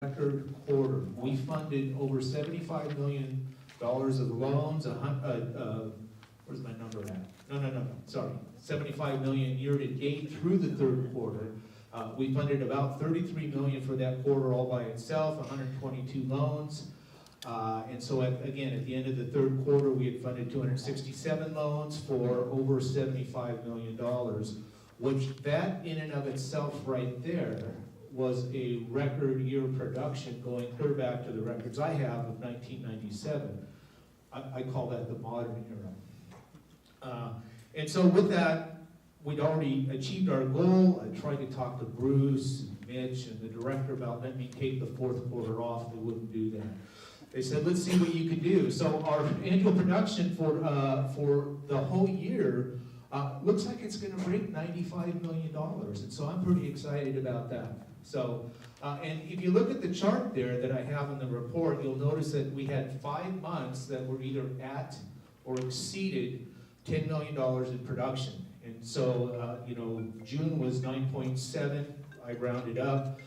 record quarter. We funded over $75 million of loans, where's my number at? No, sorry. 75 million year to date through the third quarter. We funded about 33 million for that quarter all by itself, 122 loans. And so again, at the end of the third quarter, we had funded 267 loans for over $75 million, which that in and of itself right there was a record year production going clear back to the records I have of 1997. I call that the modern era. And so with that, we'd already achieved our goal. I tried to talk to Bruce and Mitch and the director about letting me take the fourth quarter off. They wouldn't do that. They said, let's see what you can do. So our annual production for the whole year looks like it's going to break $95 million. And so I'm pretty excited about that. So, and if you look at the chart there that I have in the report, you'll notice that we had 5 months that were either at or exceeded $10 million in production. And so, June was 9.7, I rounded up.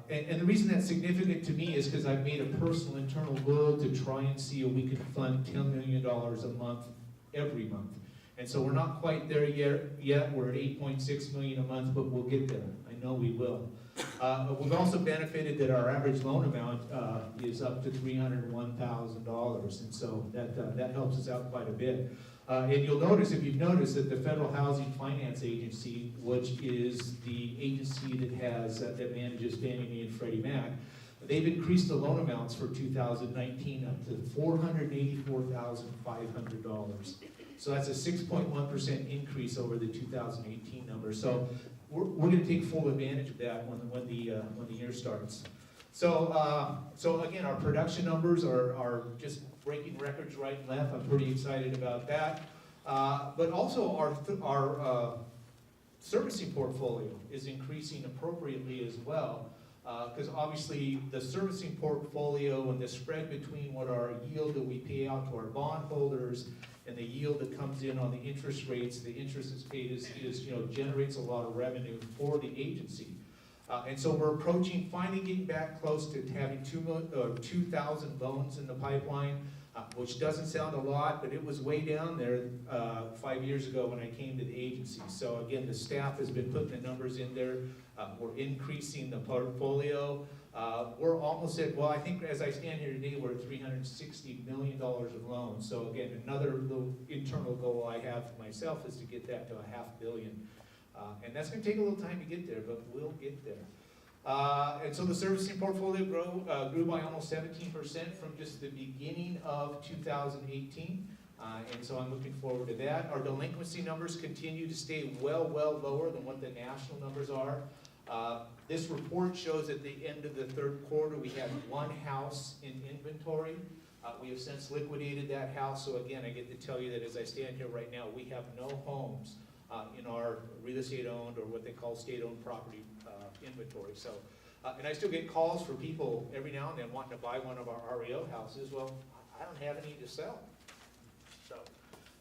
And the reason that's significant to me is because I've made a personal internal goal to try and see if we can fund $10 million a month every month. And so we're not quite there yet. We're at 8.6 million a month, but we'll get there. I know we will. We've also benefited that our average loan amount is up to $301,000, and so that helps us out quite a bit. And you'll notice, if you've noticed, that the Federal Housing Finance Agency, which is the agency that manages Fannie Mae and Freddie Mac, they've increased the loan amounts for 2019 up to $484,500. So that's a 6.1% increase over the 2018 number. So we're going to take full advantage of that when the year starts. So again, our production numbers are just breaking records right and left. I'm pretty excited about that. But also our servicing portfolio is increasing appropriately as well. Because obviously the servicing portfolio and the spread between what our yield that we pay out to our bondholders and the yield that comes in on the interest rates, the interest that's paid generates a lot of revenue for the agency. And so we're finally getting back close to having 2,000 loans in the pipeline, which doesn't sound a lot, but it was way down there 5 years ago when I came to the agency. So again, the staff has been putting the numbers in there. We're increasing the portfolio. We're almost at, well, I think as I stand here today, we're at $360 million of loans. So again, another little internal goal I have for myself is to get that to $500 million. And that's going to take a little time to get there, but we'll get there. And so the servicing portfolio grew by almost 17% from just the beginning of 2018. And so I'm looking forward to that. Our delinquency numbers continue to stay well lower than what the national numbers are. This report shows at the end of the third quarter we had 1 house in inventory. We have since liquidated that house. So again, I get to tell you that as I stand here right now, we have no homes in our real estate owned or what they call state owned property inventory. So, and I still get calls for people every now and then wanting to buy one of our REO houses. Well, I don't have any to sell.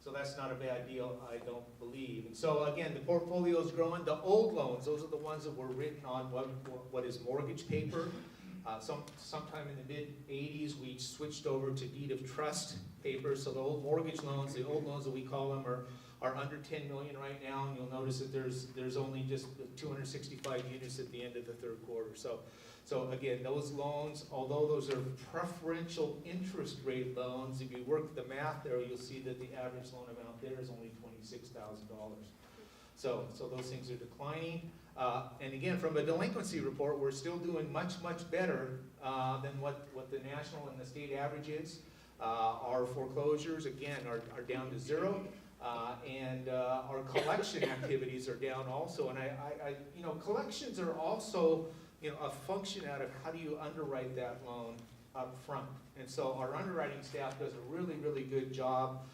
So that's not a bad deal, I don't believe. And so again, the portfolio is growing. The old loans, those are the ones that were written on what is mortgage paper. Sometime in the mid-'80s, we switched over to deed of trust paper. So the old mortgage loans, the old loans that we call them, are under 10 million right now, and you'll notice that there's only just 265 units at the end of the third quarter. So again, those loans, although those are preferential interest rate loans, if you work the math there, you'll see that the average loan amount there is only $26,000. So those things are declining. And again, from a delinquency report, we're still doing much better than what the national and the state average is. Our foreclosures, again, are down to 0. And our collection activities are down also. And collections are also, a function out of how do you underwrite that loan up front. And so our underwriting staff does a really good job.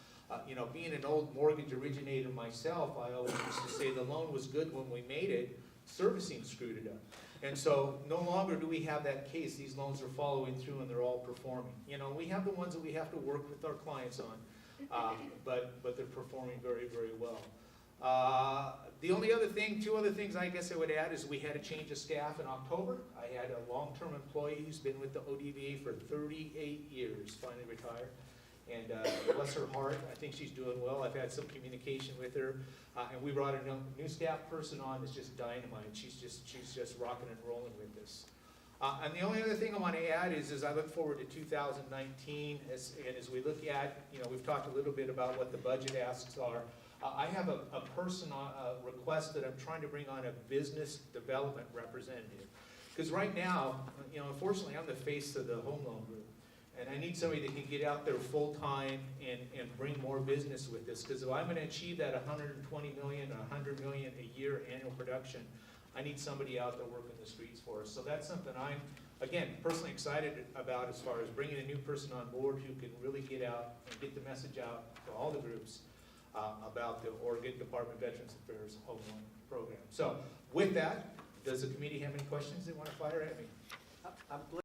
Being an old mortgage originator myself, I always used to say the loan was good when we made it, servicing screwed it up. And so no longer do we have that case. These loans are following through and they're all performing. We have the ones that we have to work with our clients on. But they're performing very well. The only other thing, two other things I guess I would add is we had a change of staff in October. I had a long-term employee who's been with the ODVA for 38 years, finally retired. And bless her heart, I think she's doing well. I've had some communication with her. And we brought a new staff person on that's just dynamite. She's just rocking and rolling with this. And the only other thing I want to add is I look forward to 2019 as we look at, we've talked a little bit about what the budget asks are. I have a person on a request that I'm trying to bring on a business development representative. Because right now, unfortunately, I'm the face of the home loan group. And I need somebody that can get out there full-time and bring more business with this. Because if I'm going to achieve that 120 million, 100 million a year annual production, I need somebody out there working the streets for us. So that's something I'm, again, personally excited about as far as bringing a new person on board who can really get out and get the message out to all the groups about the Oregon Department of Veterans Affairs Home Loan Program. So with that, does the committee have any questions they want to fire at me?